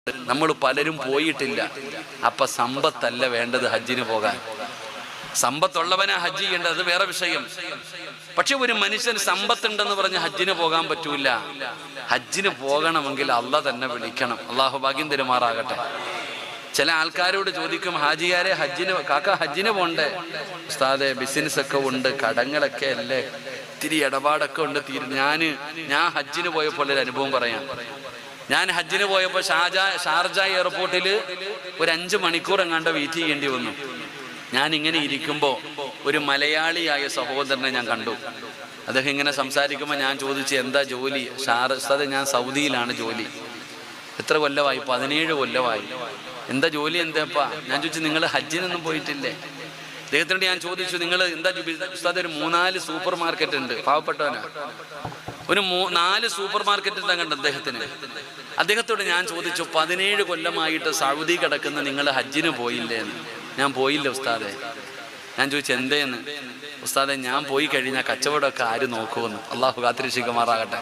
നമ്മൾ പലരും പോയിട്ടില്ല. അപ്പൊ സമ്പത്തല്ല വേണ്ടത് ഹജ്ജിന് പോകാൻ. സമ്പത്തുള്ളവനാ ഹജ്ജ് ചെയ്യേണ്ടത്, അത് വേറെ വിഷയം. പക്ഷെ ഒരു മനുഷ്യൻ സമ്പത്തുണ്ടെന്ന് പറഞ്ഞ് ഹജ്ജിന് പോകാൻ പറ്റൂല. ഹജ്ജിന് പോകണമെങ്കിൽ അള്ളാഹ് തന്നെ വിളിക്കണം. അള്ളാഹു ഭാഗ്യം തരുമാറാകട്ടെ. ചില ആൾക്കാരോട് ചോദിക്കും, ഹാജിയാരെ ഹജ്ജിന് പോണ്ടേ? ഉസ്താദെ ബിസിനസ് ഒക്കെ ഉണ്ട്, കടങ്ങളൊക്കെ അല്ലേ, ഇത്തിരി ഇടപാടൊക്കെ ഉണ്ട്. ഞാൻ ഹജ്ജിന് പോയപ്പോൾ ഒരു അനുഭവം പറയാം. ഞാൻ ഹജ്ജിന് പോയപ്പോൾ ഷാർജ എയർപോർട്ടിൽ ഒരു 5 മണിക്കൂർ എങ്ങാണ്ട് വെയിറ്റ് ചെയ്യേണ്ടി വന്നു. ഞാൻ ഇങ്ങനെ ഇരിക്കുമ്പോൾ ഒരു മലയാളിയായ സഹോദരനെ ഞാൻ കണ്ടു. അദ്ദേഹം ഇങ്ങനെ സംസാരിക്കുമ്പോൾ ഞാൻ ചോദിച്ചു, എന്താ ജോലി? ഉസ്താദെ ഞാൻ സൗദിയിലാണ് ജോലി. എത്ര കൊല്ലമായി? 17 കൊല്ലമായി. എന്താ ജോലി? എന്താപ്പാ? ഞാൻ ചോദിച്ചു, നിങ്ങൾ ഹജ്ജിനൊന്നും പോയിട്ടില്ലേ? അദ്ദേഹത്തിനോട് ഞാൻ ചോദിച്ചു, നിങ്ങൾ എന്താ ഉസ്താദ്? ഒരു 3-4 സൂപ്പർ മാർക്കറ്റ് ഉണ്ട്. പാവപ്പെട്ടവനാ. ഒരു 4 സൂപ്പർ മാർക്കറ്റ് ഉണ്ട് കണ്ട് അദ്ദേഹത്തോട് ഞാൻ ചോദിച്ചു, 17 കൊല്ലമായിട്ട് സൗദി കിടക്കുന്ന നിങ്ങൾ ഹജ്ജിന് പോയില്ലേ എന്ന്. ഞാൻ പോയില്ല ഉസ്താദെ. ഞാൻ ചോദിച്ചു, എന്തേന്ന്? ഉസ്താദെ ഞാൻ പോയി കഴിഞ്ഞാൽ കച്ചവടമൊക്കെ ആര് നോക്കുമെന്ന്. അള്ളാഹു കാത്തിരക്ഷിക്കുമാറാകട്ടെ.